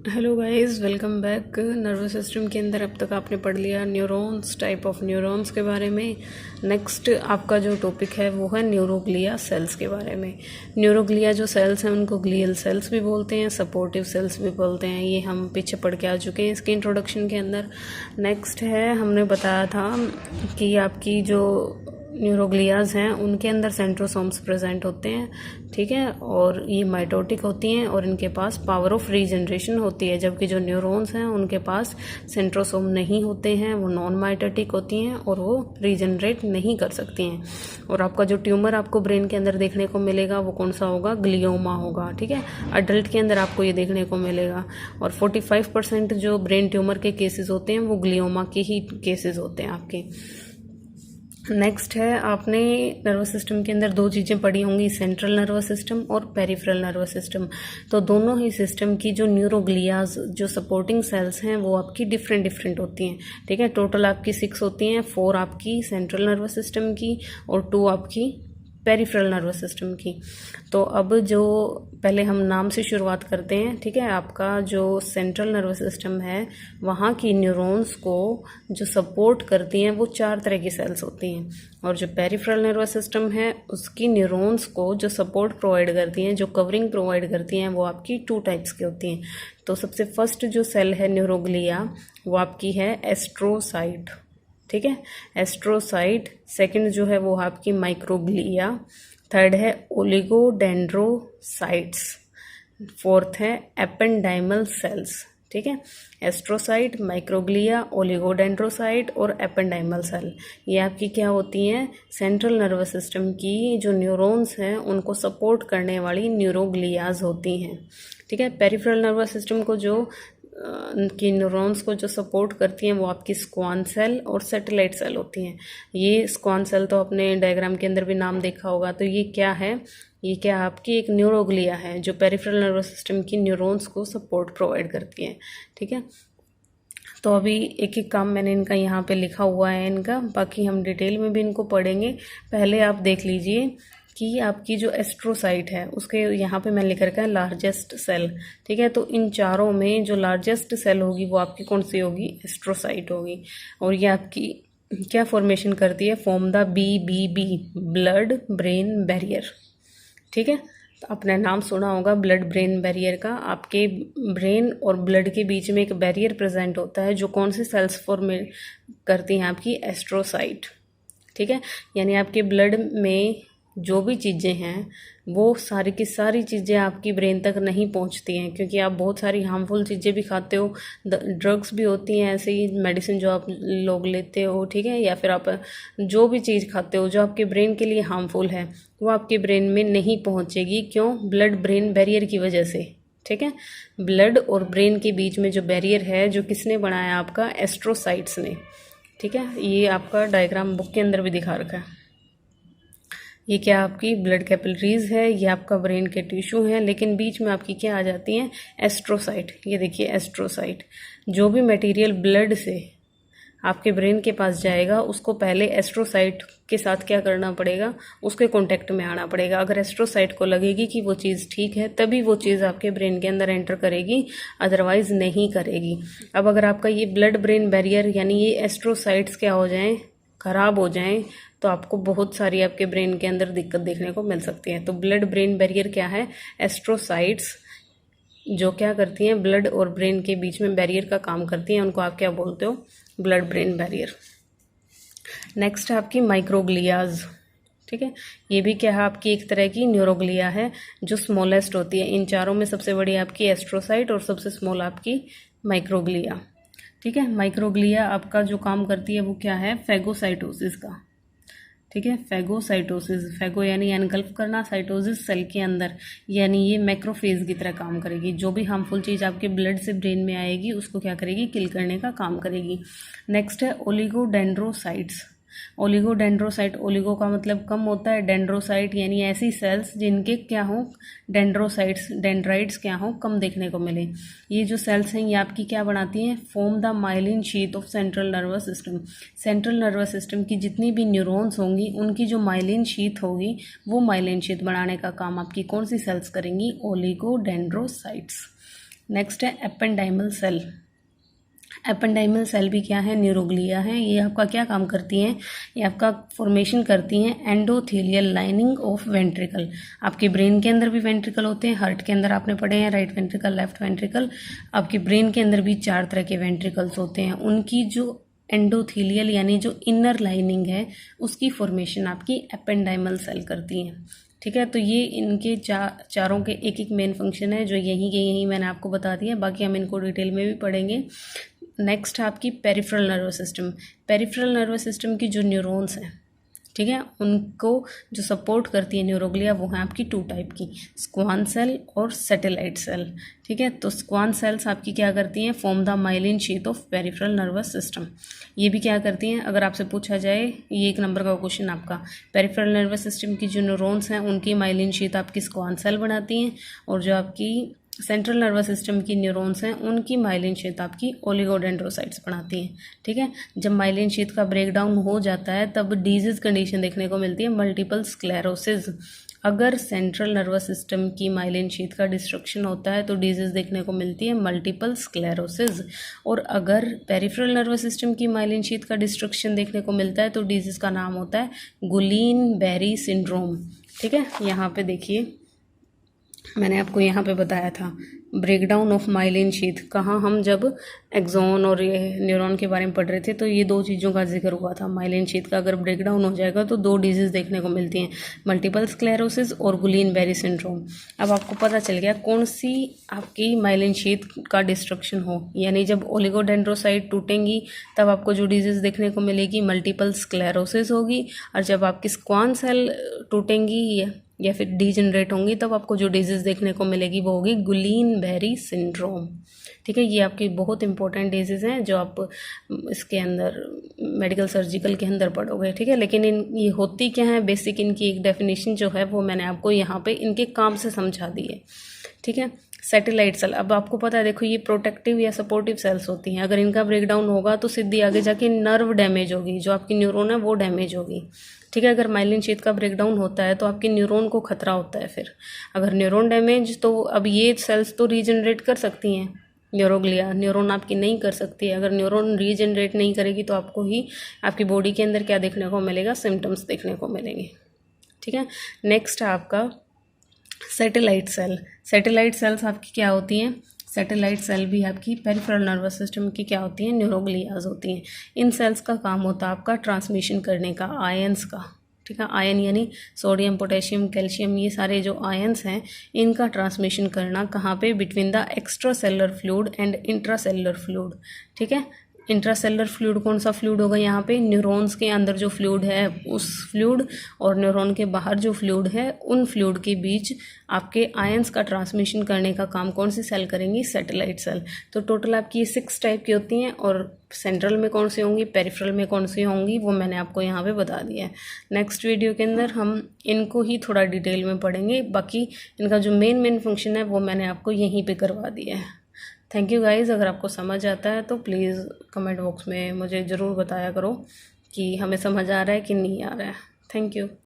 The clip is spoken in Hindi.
Hello guys, welcome back. Nervous system के अंदर अब तक आपने पढ़ लिया न्यूरॉन्स, टाइप ऑफ न्यूरॉन्स के बारे में। नेक्स्ट आपका जो टॉपिक है वो है न्यूरोग्लिया सेल्स के बारे में। न्यूरोग्लिया जो सेल्स हैं उनको ग्लियल सेल्स भी बोलते हैं, सपोर्टिव सेल्स भी बोलते हैं। ये हम पीछे पढ़ के आ चुके हैं इसके इंट्रोडक्शन के अंदर। नेक्स्ट है, हमने बताया था कि आपकी जो न्यूरोग्लियाज हैं उनके अंदर सेंट्रोसोम्स प्रेजेंट होते हैं, ठीक है, और ये माइटोटिक होती हैं और इनके पास पावर ऑफ रीजनरेशन होती है। जबकि जो न्यूरॉन्स हैं उनके पास सेंट्रोसोम नहीं होते हैं, वो नॉन माइटोटिक होती हैं और वो रीजनरेट नहीं कर सकती हैं। और आपका जो ट्यूमर आपको ब्रेन के अंदर देखने को मिलेगा वो कौन सा होगा? ग्लियोमा होगा, ठीक है। अडल्ट के अंदर आपको ये देखने को मिलेगा। और 45% जो ब्रेन ट्यूमर के केसेस होते हैं वो ग्लियोमा के ही केसेस होते हैं आपके। नेक्स्ट है, आपने नर्वस सिस्टम के अंदर दो चीज़ें पढ़ी होंगी, सेंट्रल नर्वस सिस्टम और पेरिफेरल नर्वस सिस्टम। तो दोनों ही सिस्टम की जो न्यूरोग्लियाज जो सपोर्टिंग सेल्स हैं वो आपकी डिफरेंट डिफरेंट होती हैं, ठीक है। टोटल आपकी 6 होती हैं, 4 आपकी सेंट्रल नर्वस सिस्टम की और 2 आपकी पेरिफेरल नर्वस सिस्टम की। तो अब जो पहले हम नाम से शुरुआत करते हैं, ठीक है। आपका जो सेंट्रल नर्वस सिस्टम है वहाँ की न्यूरॉन्स को जो सपोर्ट करती हैं वो 4 तरह की सेल्स होती हैं। और जो पेरिफेरल नर्वस सिस्टम है उसकी न्यूरॉन्स को जो सपोर्ट प्रोवाइड करती हैं, जो कवरिंग प्रोवाइड करती हैं, वो आपकी 2 टाइप्स की होती हैं। तो सबसे फर्स्ट जो सेल है न्यूरोग्लिया वो आपकी है एस्ट्रोसाइट, ठीक है, एस्ट्रोसाइट। सेकंड जो है वो आपकी माइक्रोग्लिया। थर्ड है ओलिगोडेंड्रोसाइट्स। फोर्थ है एपेंडाइमल सेल्स, ठीक है। एस्ट्रोसाइट, माइक्रोग्लिया, ओलिगोडेंड्रोसाइट और एपेंडाइमल सेल, ये आपकी क्या होती हैं? सेंट्रल नर्वस सिस्टम की जो न्यूरॉन्स हैं उनको सपोर्ट करने वाली न्यूरोग्लियाज होती हैं, ठीक है। पेरिफेरल नर्वस सिस्टम को जो की न्यूरॉन्स को जो सपोर्ट करती हैं वो आपकी स्क्वान सेल और सैटेलाइट सेल होती हैं। ये स्क्वान सेल तो अपने डायग्राम के अंदर भी नाम देखा होगा। तो ये क्या है? ये क्या आपकी एक न्यूरोग्लिया है जो पेरिफेरल नर्वस सिस्टम की न्यूरॉन्स को सपोर्ट प्रोवाइड करती है, ठीक है। तो अभी एक एक काम मैंने इनका यहाँ पे लिखा हुआ है इनका, बाकी हम डिटेल में भी इनको पढ़ेंगे। पहले आप देख लीजिए कि आपकी जो एस्ट्रोसाइट है उसके यहाँ पे मैंने लिख रखा है लार्जेस्ट सेल, ठीक है। तो इन चारों में जो लार्जेस्ट सेल होगी वो आपकी कौन सी होगी? एस्ट्रोसाइट होगी। और ये आपकी क्या फॉर्मेशन करती है? Form the BBB, blood brain barrier, ठीक है। तो आपने नाम सुना होगा ब्लड ब्रेन बैरियर का। आपके ब्रेन और ब्लड के बीच में एक बैरियर प्रेजेंट होता है जो कौन सी सेल्स फॉर्म करती हैं? आपकी एस्ट्रोसाइट, ठीक है। यानी आपके ब्लड में जो भी चीज़ें हैं वो सारी की सारी चीज़ें आपकी ब्रेन तक नहीं पहुंचती हैं, क्योंकि आप बहुत सारी हार्मफुल चीज़ें भी खाते हो, ड्रग्स भी होती हैं, ऐसे ही मेडिसिन जो आप लोग लेते हो, ठीक है, या फिर आप जो भी चीज़ खाते हो जो आपके ब्रेन के लिए हार्मफुल है वो आपके ब्रेन में नहीं पहुंचेगी। क्यों? ब्लड ब्रेन बैरियर की वजह से, ठीक है। ब्लड और ब्रेन के बीच में जो बैरियर है जो किसने बनाया? आपका एस्ट्रोसाइट्स ने, ठीक है। ये आपका डायग्राम बुक के अंदर भी दिखा रखा है। ये क्या आपकी ब्लड कैपिलरीज है, ये आपका ब्रेन के टिश्यू है, लेकिन बीच में आपकी क्या आ जाती है? एस्ट्रोसाइट। ये देखिए एस्ट्रोसाइट, जो भी मटेरियल ब्लड से आपके ब्रेन के पास जाएगा उसको पहले एस्ट्रोसाइट के साथ क्या करना पड़ेगा? उसके कांटेक्ट में आना पड़ेगा। अगर एस्ट्रोसाइट को लगेगी कि वो चीज़ ठीक है तभी वो चीज़ आपके ब्रेन के अंदर एंटर करेगी, अदरवाइज नहीं करेगी। अब अगर आपका ये ब्लड ब्रेन बैरियर यानी ये एस्ट्रोसाइट्स क्या हो जाएं? खराब हो जाएं तो आपको बहुत सारी आपके ब्रेन के अंदर दिक्कत देखने को मिल सकती है। तो ब्लड ब्रेन बैरियर क्या है? एस्ट्रोसाइट्स जो क्या करती हैं? ब्लड और ब्रेन के बीच में बैरियर का काम करती हैं, उनको आप क्या बोलते हो? Blood brain barrier. नेक्स्ट है आपकी माइक्रोग्लियाज, ठीक है। ये भी क्या है? आपकी एक तरह की न्यूरोग्लिया है जो स्मॉलेस्ट होती है। इन चारों में सबसे बड़ी आपकी एस्ट्रोसाइट और सबसे स्मॉल आपकी माइक्रोग्लिया, ठीक है। माइक्रोग्लिया आपका जो काम करती है वो क्या है? फैगोसाइटोसिस का, ठीक है। फैगोसाइटोसिस, फैगो यानी एनगल्फ करना, साइटोसिस सेल के अंदर, यानी ये मैक्रोफेज की तरह काम करेगी। जो भी हार्मफुल चीज़ आपके ब्लड से ब्रेन में आएगी उसको क्या करेगी? किल करने का काम करेगी। नेक्स्ट है ओलिगोडेंड्रोसाइट्स। ओलिगोडेंड्रोसाइट, ओलिगो का मतलब कम होता है, डेंड्रोसाइट यानी ऐसी सेल्स जिनके क्या हो? डेंड्रोसाइट्स, डेंड्राइट्स क्या हो? कम देखने को मिले। ये जो सेल्स हैं ये आपकी क्या बनाती हैं? Form the myelin sheath of central nervous system. Central nervous system की जितनी भी न्यूरॉन्स होंगी उनकी जो माइलिन शीथ होगी वो माइलिन शीथ बनाने का काम आपकी कौन सी सेल्स करेंगी? ओलिगोडेंड्रोसाइट्स। नेक्स्ट है एपेंडाइमल सेल। एपेंडाइमल सेल भी क्या है, न्यूरोग्लिया है। ये आपका क्या काम करती हैं, ये आपका फॉर्मेशन करती हैं एंडोथेलियल लाइनिंग ऑफ वेंट्रिकल। आपके ब्रेन के अंदर भी वेंट्रिकल होते हैं, हार्ट के अंदर आपने पढ़े हैं राइट वेंट्रिकल, लेफ्ट वेंट्रिकल। आपके ब्रेन के अंदर भी 4 तरह के वेंट्रिकल्स होते हैं। उनकी जो एंडोथेलियल यानी जो इनर लाइनिंग है उसकी फॉर्मेशन आपकी एपेंडाइमल सेल करती हैं। ठीक है, तो ये इनके चारों के एक एक मेन फंक्शन है जो यहीं के यहीं मैंने आपको बता दिया, बाकी हम इनको डिटेल में भी पढ़ेंगे। नेक्स्ट है आपकी peripheral nervous system. Peripheral nervous system की जो न्यूरॉन्स हैं, ठीक है, उनको जो सपोर्ट करती है न्यूरोग्लिया वो है आपकी 2 टाइप की, स्क्वान सेल और सैटेलाइट सेल। ठीक है, तो स्क्वान सेल्स आपकी क्या करती हैं, form the myelin sheath of peripheral nervous system. ये भी क्या करती हैं, अगर आपसे पूछा जाए, ये 1 नंबर का क्वेश्चन आपका, पेरिफेरल नर्वस सिस्टम की जो न्यूरॉन्स हैं उनकी माइलिन शीथ आपकी स्क्वान सेल बनाती हैं, और जो आपकी सेंट्रल नर्वस सिस्टम की न्यूरॉन्स हैं उनकी माइलिन शीथ आपकी ओलिगोडेंड्रोसाइट्स बनाती हैं। ठीक है, जब माइलिन शीथ का ब्रेकडाउन हो जाता है तब डिजीज कंडीशन देखने को मिलती है मल्टीपल स्क्लेरोसिस। अगर सेंट्रल नर्वस सिस्टम की माइलिन शीथ का डिस्ट्रक्शन होता है तो डिजीज देखने को मिलती है मल्टीपल स्क्लेरोसिस, और अगर पेरिफेरल नर्वस सिस्टम की माइलिन शीथ का डिस्ट्रक्शन देखने को मिलता है तो डिजीज का नाम होता है गुलीन बेरी सिंड्रोम। ठीक है, यहाँ पे देखिए मैंने आपको यहाँ पे बताया था ब्रेकडाउन ऑफ माइलिन शीथ, कहाँ हम जब एक्सॉन और ये न्यूरॉन के बारे में पढ़ रहे थे तो ये 2 चीज़ों का जिक्र हुआ था। माइलिन शीथ का अगर ब्रेकडाउन हो जाएगा तो 2 डिजीज़ देखने को मिलती हैं, मल्टीपल स्क्लेरोसिस और गुलीन बेरी सिंड्रोम। अब आपको पता चल गया कौन सी आपकी माइलिन शीथ का डिस्ट्रक्शन हो, यानी जब ओलिगोडेंड्रोसाइट टूटेंगी तब आपको जो डिजीज़ देखने को मिलेगी मल्टीपल स्क्लेरोसिस होगी, और जब आपकी स्क्वान सेल टूटेंगी या फिर डीजनरेट होंगी तब आपको जो डिजीज़ देखने को मिलेगी वो होगी गुलीन बेरी सिंड्रोम। ठीक है, ये आपकी बहुत इंपॉर्टेंट डिजीज़ हैं जो आप इसके अंदर मेडिकल सर्जिकल के अंदर पढ़ोगे। ठीक है, लेकिन ये होती क्या है, बेसिक इनकी एक डेफिनेशन जो है वो मैंने आपको यहाँ पे इनके काम से समझा दी है। ठीक है, सैटेलाइट सेल, अब आपको पता है देखो ये प्रोटेक्टिव या सपोर्टिव सेल्स होती हैं, अगर इनका ब्रेकडाउन होगा तो सीधी आगे जाके नर्व डैमेज होगी, जो आपकी न्यूरॉन है वो डैमेज होगी। ठीक है, अगर माइलिन शीथ का ब्रेकडाउन होता है तो आपके न्यूरॉन को खतरा होता है। फिर अगर न्यूरॉन डैमेज, तो अब ये सेल्स तो रीजनरेट कर सकती हैं, न्यूरोग्लिया न्यूरॉन आपकी नहीं कर सकती है। अगर न्यूरॉन रीजनरेट नहीं करेगी तो आपको ही आपकी बॉडी के अंदर क्या देखने को मिलेगा, सिम्टम्स देखने को मिलेंगे। ठीक है, नेक्स्ट है आपका सैटेलाइट सेल। सैटेलाइट सेल्स आपकी क्या होती हैं, सैटेलाइट सेल भी आपकी पेरिफेरल नर्वस सिस्टम की क्या होती हैं, न्यूरोग्लियाज होती हैं। इन सेल्स का काम होता है आपका ट्रांसमिशन करने का आयंस का। ठीक है, आयन यानी सोडियम, पोटेशियम, कैल्शियम, ये सारे जो आयंस हैं इनका ट्रांसमिशन करना कहाँ पे, between the extra cellular fluid and intra cellular fluid. ठीक है, इंट्रासेलुलर फ्लूइड कौन सा फ्लूइड होगा, यहाँ पे न्यूरॉन्स के अंदर जो फ्लूइड है उस फ्लूइड और न्यूरॉन के बाहर जो फ्लूइड है उन फ्लूइड के बीच आपके आयंस का ट्रांसमिशन करने का काम कौन सी सेल करेंगी, सैटेलाइट सेल। तो टोटल आपकी ये 6 टाइप की होती हैं, और सेंट्रल में कौन सी होंगी, पेरिफेरल में कौन सी होंगी, वो मैंने आपको यहाँ पे बता दिया है। नेक्स्ट वीडियो के अंदर हम इनको ही थोड़ा डिटेल में पढ़ेंगे, बाकी इनका जो मेन फंक्शन है वो मैंने आपको यहीं पे करवा दिया है। थैंक यू गाइज़, अगर आपको समझ आता है तो प्लीज़ कमेंट बॉक्स में मुझे ज़रूर बताया करो कि हमें समझ आ रहा है कि नहीं आ रहा है। Thank you.